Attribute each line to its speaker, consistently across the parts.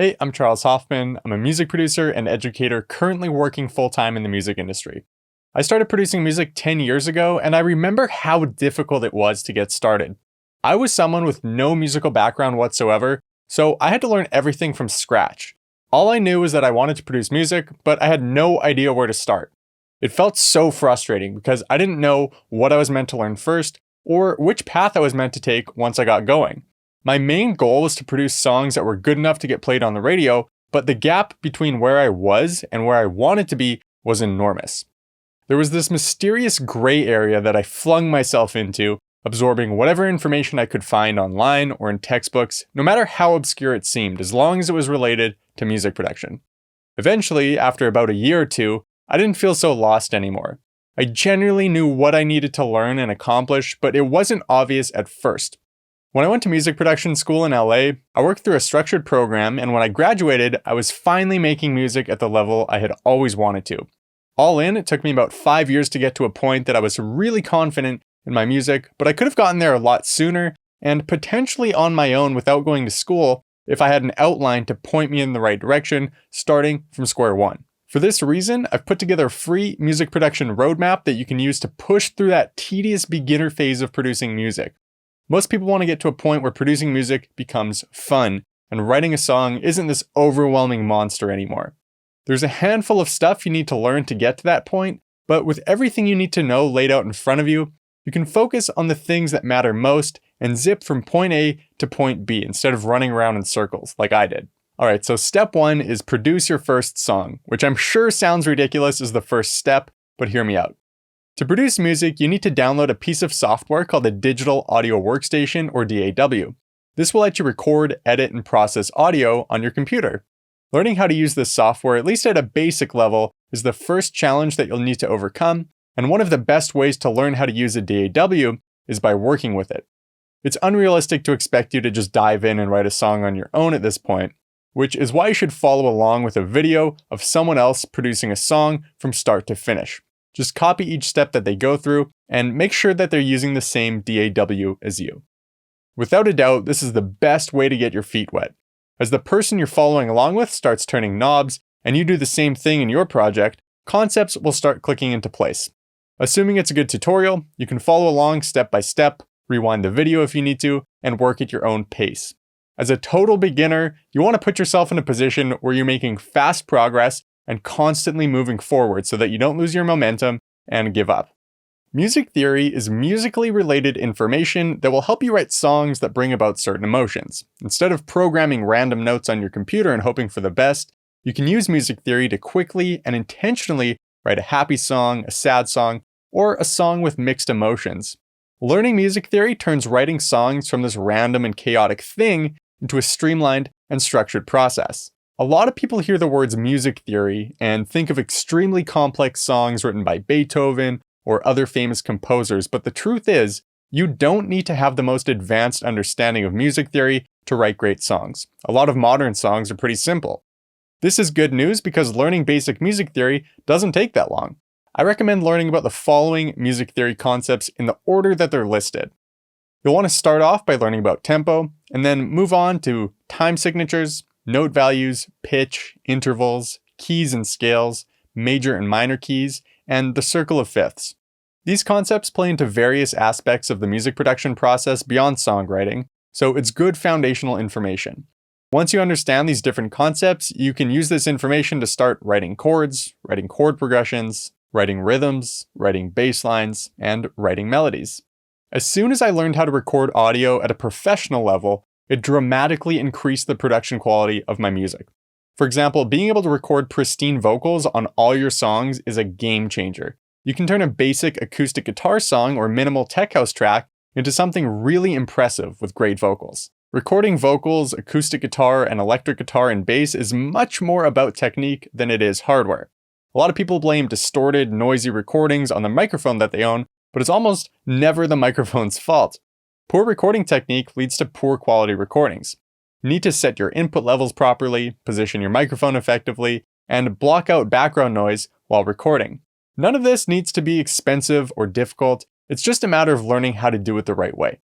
Speaker 1: Hey, I'm Charles Hoffman. I'm a music producer and educator currently working full-time in the music industry. I started producing music 10 years ago, and I remember how difficult it was to get started. I was someone with no musical background whatsoever, so I had to learn everything from scratch. All I knew was that I wanted to produce music, but I had no idea where to start. It felt so frustrating because I didn't know what I was meant to learn first, or which path I was meant to take once I got going. My main goal was to produce songs that were good enough to get played on the radio, but the gap between where I was and where I wanted to be was enormous. There was this mysterious gray area that I flung myself into, absorbing whatever information I could find online or in textbooks, no matter how obscure it seemed, as long as it was related to music production. Eventually, after about a year or two, I didn't feel so lost anymore. I genuinely knew what I needed to learn and accomplish, but it wasn't obvious at first. When I went to music production school in LA, I worked through a structured program, and when I graduated, I was finally making music at the level I had always wanted to. All in, it took me about 5 years to get to a point that I was really confident in my music, but I could have gotten there a lot sooner, and potentially on my own without going to school, if I had an outline to point me in the right direction, starting from square one. For this reason, I've put together a free music production roadmap that you can use to push through that tedious beginner phase of producing music. Most people want to get to a point where producing music becomes fun, and writing a song isn't this overwhelming monster anymore. There's a handful of stuff you need to learn to get to that point, but with everything you need to know laid out in front of you, you can focus on the things that matter most and zip from point A to point B instead of running around in circles like I did. Alright, so step one is produce your first song, which I'm sure sounds ridiculous as the first step, but hear me out. To produce music, you need to download a piece of software called a Digital Audio Workstation, or DAW. This will let you record, edit, and process audio on your computer. Learning how to use this software, at least at a basic level, is the first challenge that you'll need to overcome, and one of the best ways to learn how to use a DAW is by working with it. It's unrealistic to expect you to just dive in and write a song on your own at this point, which is why you should follow along with a video of someone else producing a song from start to finish. Just copy each step that they go through and make sure that they're using the same DAW as you. Without a doubt, this is the best way to get your feet wet. As the person you're following along with starts turning knobs and you do the same thing in your project, concepts will start clicking into place. Assuming it's a good tutorial, you can follow along step by step, rewind the video if you need to, and work at your own pace. As a total beginner, you want to put yourself in a position where you're making fast progress and constantly moving forward so that you don't lose your momentum and give up. Music theory is musically related information that will help you write songs that bring about certain emotions. Instead of programming random notes on your computer and hoping for the best, you can use music theory to quickly and intentionally write a happy song, a sad song, or a song with mixed emotions. Learning music theory turns writing songs from this random and chaotic thing into a streamlined and structured process. A lot of people hear the words music theory and think of extremely complex songs written by Beethoven or other famous composers, but the truth is, you don't need to have the most advanced understanding of music theory to write great songs. A lot of modern songs are pretty simple. This is good news because learning basic music theory doesn't take that long. I recommend learning about the following music theory concepts in the order that they're listed. You'll want to start off by learning about tempo, and then move on to time signatures, note values, pitch, intervals, keys and scales, major and minor keys, and the circle of fifths. These concepts play into various aspects of the music production process beyond songwriting, so it's good foundational information. Once you understand these different concepts, you can use this information to start writing chords, writing chord progressions, writing rhythms, writing bass lines, and writing melodies. As soon as I learned how to record audio at a professional level, it dramatically increased the production quality of my music. For example, being able to record pristine vocals on all your songs is a game changer. You can turn a basic acoustic guitar song or minimal tech house track into something really impressive with great vocals. Recording vocals, acoustic guitar, and electric guitar and bass is much more about technique than it is hardware. A lot of people blame distorted, noisy recordings on the microphone that they own, but it's almost never the microphone's fault. Poor recording technique leads to poor quality recordings. You need to set your input levels properly, position your microphone effectively, and block out background noise while recording. None of this needs to be expensive or difficult, it's just a matter of learning how to do it the right way.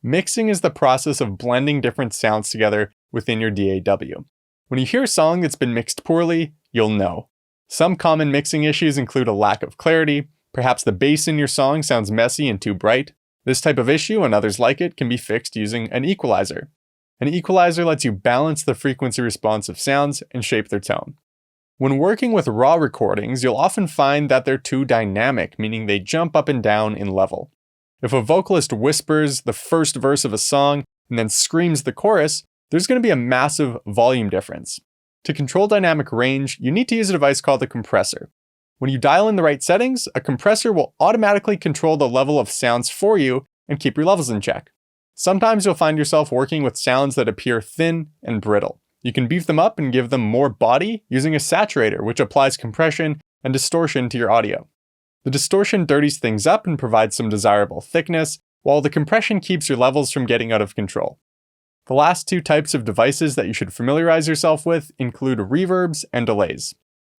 Speaker 1: Mixing is the process of blending different sounds together within your DAW. When you hear a song that's been mixed poorly, you'll know. Some common mixing issues include a lack of clarity, perhaps the bass in your song sounds messy and too bright. This type of issue and others like it can be fixed using an equalizer. An equalizer lets you balance the frequency response of sounds and shape their tone. When working with raw recordings, you'll often find that they're too dynamic, meaning they jump up and down in level. If a vocalist whispers the first verse of a song and then screams the chorus, there's going to be a massive volume difference. To control dynamic range, you need to use a device called a compressor. When you dial in the right settings, a compressor will automatically control the level of sounds for you and keep your levels in check. Sometimes you'll find yourself working with sounds that appear thin and brittle. You can beef them up and give them more body using a saturator, which applies compression and distortion to your audio. The distortion dirties things up and provides some desirable thickness, while the compression keeps your levels from getting out of control. The last two types of devices that you should familiarize yourself with include reverbs and delays.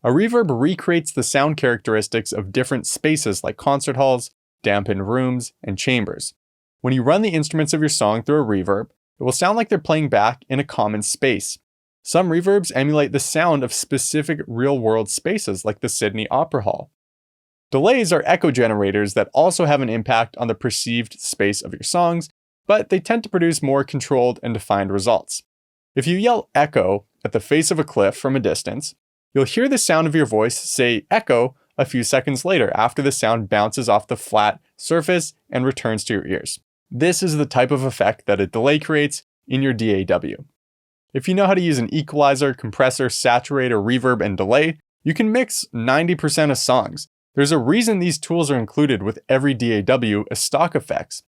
Speaker 1: A reverb recreates the sound characteristics of different spaces like concert halls, dampened rooms, and chambers. When you run the instruments of your song through a reverb, it will sound like they're playing back in a common space. Some reverbs emulate the sound of specific real-world spaces like the Sydney Opera Hall. Delays are echo generators that also have an impact on the perceived space of your songs, but they tend to produce more controlled and defined results. If you yell echo at the face of a cliff from a distance, you'll hear the sound of your voice say echo a few seconds later after the sound bounces off the flat surface and returns to your ears. This is the type of effect that a delay creates in your DAW. If you know how to use an equalizer, compressor, saturator, reverb, and delay, you can mix 90% of songs. There's a reason these tools are included with every DAW as stock effects.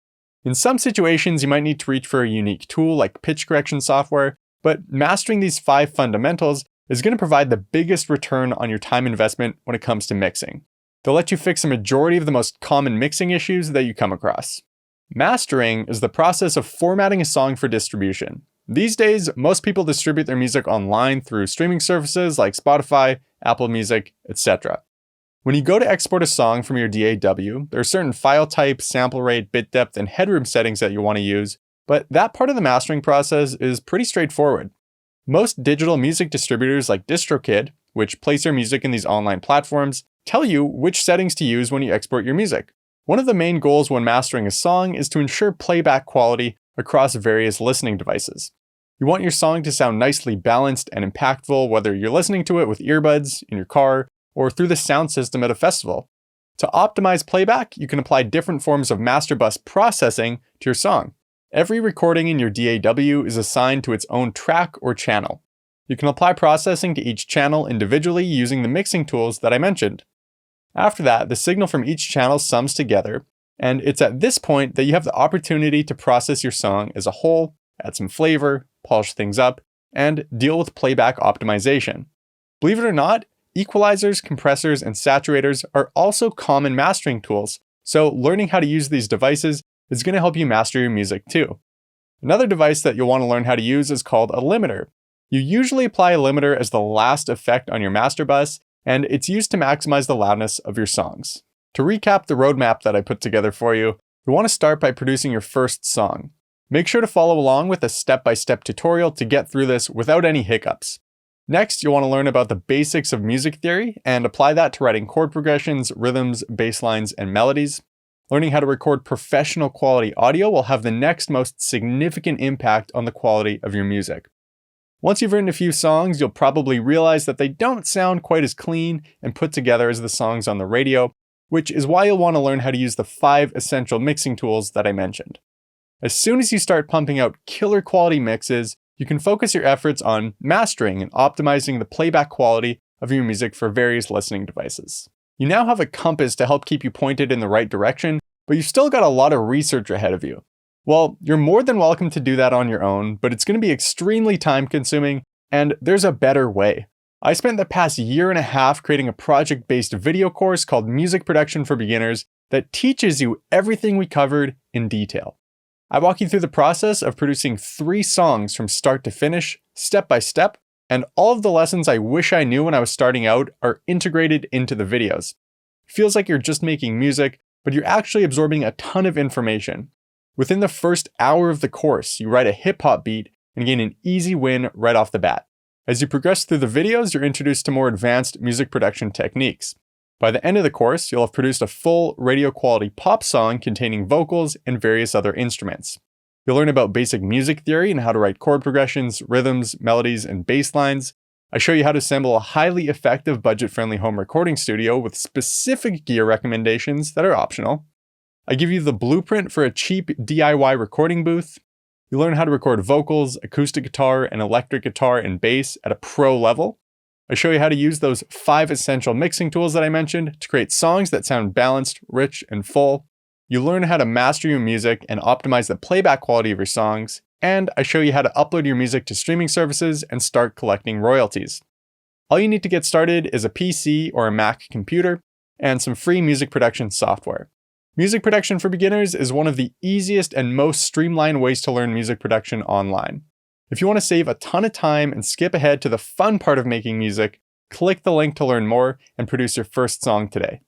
Speaker 1: In some situations, you might need to reach for a unique tool like pitch correction software, but mastering these 5 fundamentals is going to provide the biggest return on your time investment when it comes to mixing. They'll let you fix a majority of the most common mixing issues that you come across. Mastering is the process of formatting a song for distribution. These days, most people distribute their music online through streaming services like Spotify, Apple Music, etc. When you go to export a song from your DAW, there are certain file types, sample rate, bit depth, and headroom settings that you want to use, but that part of the mastering process is pretty straightforward. Most digital music distributors like DistroKid, which place your music in these online platforms, tell you which settings to use when you export your music. One of the main goals when mastering a song is to ensure playback quality across various listening devices. You want your song to sound nicely balanced and impactful, whether you're listening to it with earbuds, in your car, or through the sound system at a festival. To optimize playback, you can apply different forms of master bus processing to your song. Every recording in your DAW is assigned to its own track or channel. You can apply processing to each channel individually using the mixing tools that I mentioned. After that, the signal from each channel sums together, and it's at this point that you have the opportunity to process your song as a whole, add some flavor, polish things up, and deal with playback optimization. Believe it or not, equalizers, compressors, and saturators are also common mastering tools, so learning how to use these devices is going to help you master your music too. Another device that you'll want to learn how to use is called a limiter. You usually apply a limiter as the last effect on your master bus, and it's used to maximize the loudness of your songs. To recap the roadmap that I put together for you, you want to start by producing your first song. Make sure to follow along with a step-by-step tutorial to get through this without any hiccups. Next, you'll want to learn about the basics of music theory and apply that to writing chord progressions, rhythms, bass lines, and melodies. Learning how to record professional quality audio will have the next most significant impact on the quality of your music. Once you've written a few songs, you'll probably realize that they don't sound quite as clean and put together as the songs on the radio, which is why you'll want to learn how to use the 5 essential mixing tools that I mentioned. As soon as you start pumping out killer quality mixes, you can focus your efforts on mastering and optimizing the playback quality of your music for various listening devices. You now have a compass to help keep you pointed in the right direction, but you've still got a lot of research ahead of you. Well, you're more than welcome to do that on your own, but it's going to be extremely time consuming, and there's a better way. I spent the past year and a half creating a project-based video course called Music Production for Beginners that teaches you everything we covered in detail. I walk you through the process of producing 3 songs from start to finish, step by step, and all of the lessons I wish I knew when I was starting out are integrated into the videos. It feels like you're just making music, but you're actually absorbing a ton of information. Within the first hour of the course, you write a hip-hop beat and gain an easy win right off the bat. As you progress through the videos, you're introduced to more advanced music production techniques. By the end of the course, you'll have produced a full radio quality pop song containing vocals and various other instruments. You'll learn about basic music theory and how to write chord progressions, rhythms, melodies, and bass lines. I show you how to assemble a highly effective budget-friendly home recording studio with specific gear recommendations that are optional. I give you the blueprint for a cheap DIY recording booth. You learn how to record vocals, acoustic guitar, and electric guitar and bass at a pro level. I show you how to use those 5 essential mixing tools that I mentioned to create songs that sound balanced, rich, and full. You learn how to master your music and optimize the playback quality of your songs. And I show you how to upload your music to streaming services and start collecting royalties. All you need to get started is a PC or a Mac computer and some free music production software. Music production for beginners is one of the easiest and most streamlined ways to learn music production online. If you want to save a ton of time and skip ahead to the fun part of making music, click the link to learn more and produce your first song today.